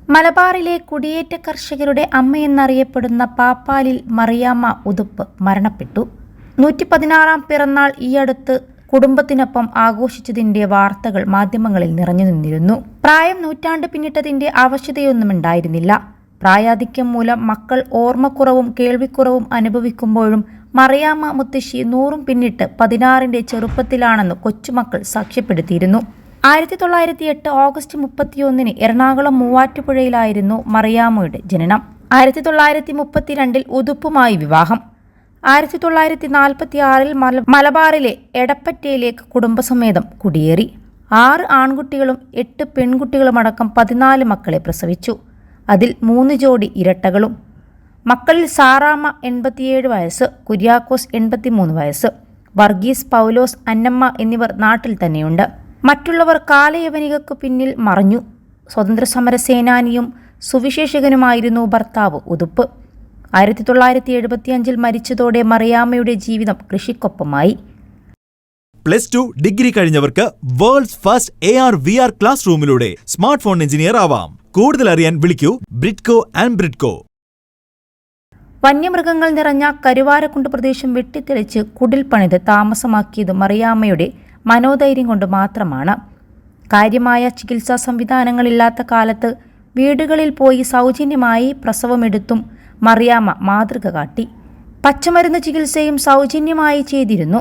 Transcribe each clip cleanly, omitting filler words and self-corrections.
മലബാറിലെ കുടിയേറ്റ കർഷകരുടെ അമ്മയെന്നറിയപ്പെടുന്ന പാപ്പാലിൽ മറിയാമ്മ ഉതുപ്പ് മരണപ്പെട്ടു. 116-ാം പിറന്നാൾ ഈയടുത്ത് കുടുംബത്തിനൊപ്പം ആഘോഷിച്ചതിന്റെ വാർത്തകൾ മാധ്യമങ്ങളിൽ നിറഞ്ഞു നിന്നിരുന്നു. പ്രായം നൂറ്റാണ്ട് പിന്നിട്ടതിന്റെ ആവശ്യതയൊന്നുമുണ്ടായിരുന്നില്ല. പ്രായാധിക്യം മൂലം മക്കൾ ഓർമ്മക്കുറവും കേൾവിക്കുറവും അനുഭവിക്കുമ്പോഴും മറിയാമ്മ മുത്തശ്ശി 100 പിന്നിട്ട് 16ന്റെ ചെറുപ്പത്തിലാണെന്ന് കൊച്ചുമക്കൾ സാക്ഷ്യപ്പെടുത്തിയിരുന്നു. 1908 ഓഗസ്റ്റ് 31 എറണാകുളം മൂവാറ്റുപുഴയിലായിരുന്നു മറിയാമ്മയുടെ ജനനം. 1932 ഉതുപ്പുമായി വിവാഹം. 1946 മലബാറിലെ എടപ്പറ്റയിലേക്ക് കുടുംബസമേതം കുടിയേറി. 6 ആൺകുട്ടികളും 8 പെൺകുട്ടികളുമടക്കം 14 മക്കളെ പ്രസവിച്ചു. അതിൽ 3 ജോഡി ഇരട്ടകളും. മക്കളിൽ സാറാമ്മ 87 വയസ്സ്, കുര്യാക്കോസ് 83 വയസ്സ്, വർഗീസ്, പൗലോസ്, അന്നമ്മ എന്നിവർ നാട്ടിൽ തന്നെയുണ്ട്. മറ്റുള്ളവർ കാലയവനികയ്ക്കു പിന്നിൽ മറഞ്ഞു. സ്വതന്ത്രസമര സേനാനിയും സുവിശേഷകനുമായിരുന്നു ഭർത്താവ് ഉതുപ്പ്. 1975 മരിച്ചതോടെ മറിയാമ്മയുടെ ജീവിതം കൃഷിക്കൊപ്പമായി. +2 ഡിഗ്രി കഴിഞ്ഞവർക്ക് വേൾഡ്സ് ഫസ്റ്റ് AR/VR ക്ലാസ് റൂമിലൂടെ സ്മാർട്ട് ഫോൺ എഞ്ചിനീയർ ആവാം. കൂടുതൽ അറിയാൻ വിളിക്കൂ ബ്രിഡ്കോ ആൻഡ് ബ്രിഡ്കോ. വന്യമൃഗങ്ങൾ നിറഞ്ഞ കരുവാരക്കുണ്ട് പ്രദേശം വെട്ടിത്തെളിച്ച് കുടിൽ പണിത് താമസമാക്കിയത് മറിയാമ്മയുടെ മനോധൈര്യം കൊണ്ട് മാത്രമാണ്. കാര്യമായ ചികിത്സാ സംവിധാനങ്ങളില്ലാത്ത കാലത്ത് വീടുകളിൽ പോയി സൗജന്യമായി പ്രസവമെടുത്തും മറിയാമ്മ മാതൃക കാട്ടി. പച്ചമരുന്ന് ചികിത്സയും സൗജന്യമായി ചെയ്തിരുന്നു.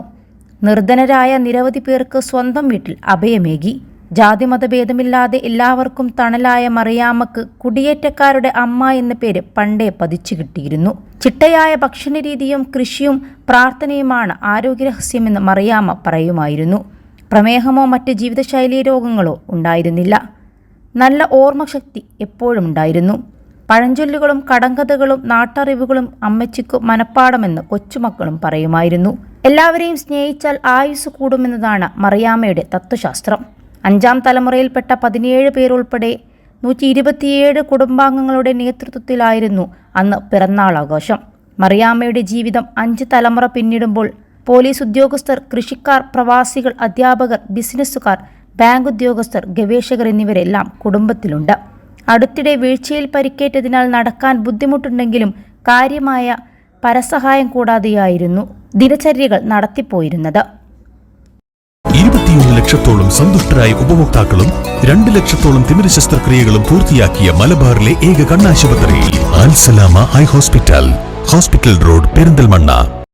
നിർധനരായ നിരവധി പേർക്ക് സ്വന്തം വീട്ടിൽ അഭയമേകി. ജാതിമതഭേദമില്ലാതെ എല്ലാവർക്കും തണലായ മറിയാമ്മക്ക് കുടിയേറ്റക്കാരുടെ അമ്മ എന്ന പേര് പണ്ടേ പതിച്ചു കിട്ടിയിരുന്നു. ചിട്ടയായ ഭക്ഷണരീതിയും കൃഷിയും പ്രാർത്ഥനയുമാണ് ആരോഗ്യരഹസ്യമെന്ന് മറിയാമ്മ പറയുമായിരുന്നു. പ്രമേഹമോ മറ്റ് ജീവിതശൈലീ രോഗങ്ങളോ ഉണ്ടായിരുന്നില്ല. നല്ല ഓർമ്മശക്തി എപ്പോഴും ഉണ്ടായിരുന്നു. പഴഞ്ചൊല്ലുകളും കടങ്കഥകളും നാട്ടറിവുകളും അമ്മച്ചിക്കു മനപ്പാടമെന്ന് കൊച്ചുമക്കളും പറയുമായിരുന്നു. എല്ലാവരെയും സ്നേഹിച്ചാൽ ആയുസ് കൂടുമെന്നതാണ് മറിയാമ്മയുടെ തത്വശാസ്ത്രം. 5ാം തലമുറയിൽപ്പെട്ട 17 പേരുൾപ്പെടെ 127 കുടുംബാംഗങ്ങളുടെ നേതൃത്വത്തിലായിരുന്നു അന്ന് പിറന്നാളാഘോഷം. മറിയാമ്മയുടെ ജീവിതം 5 തലമുറ പിന്നിടുമ്പോൾ പോലീസ് ഉദ്യോഗസ്ഥർ, കൃഷിക്കാർ, പ്രവാസികൾ, അധ്യാപകർ, ബിസിനസ്സുകാർ, ബാങ്ക് ഉദ്യോഗസ്ഥർ, ഗവേഷകർ എന്നിവരെല്ലാം കുടുംബത്തിലുണ്ട്. അടുത്തിടെ വീഴ്ചയിൽ പരിക്കേറ്റതിനാൽ നടക്കാൻ ബുദ്ധിമുട്ടുണ്ടെങ്കിലും കാര്യമായ പരസഹായം കൂടാതെയായിരുന്നു ദിനചര്യകൾ നടത്തിപ്പോയിരുന്നത്. 21 ലക്ഷത്തോളം സന്തുഷ്ടരായ ഉപഭോക്താക്കളും 2 ലക്ഷത്തോളം തിമിര ശസ്ത്രക്രിയകളും പൂർത്തിയാക്കിയ മലബാറിലെ ഏക കണ്ണാശുപത്രി Al Salama eye hospital, hospital road, Perinthalmanna.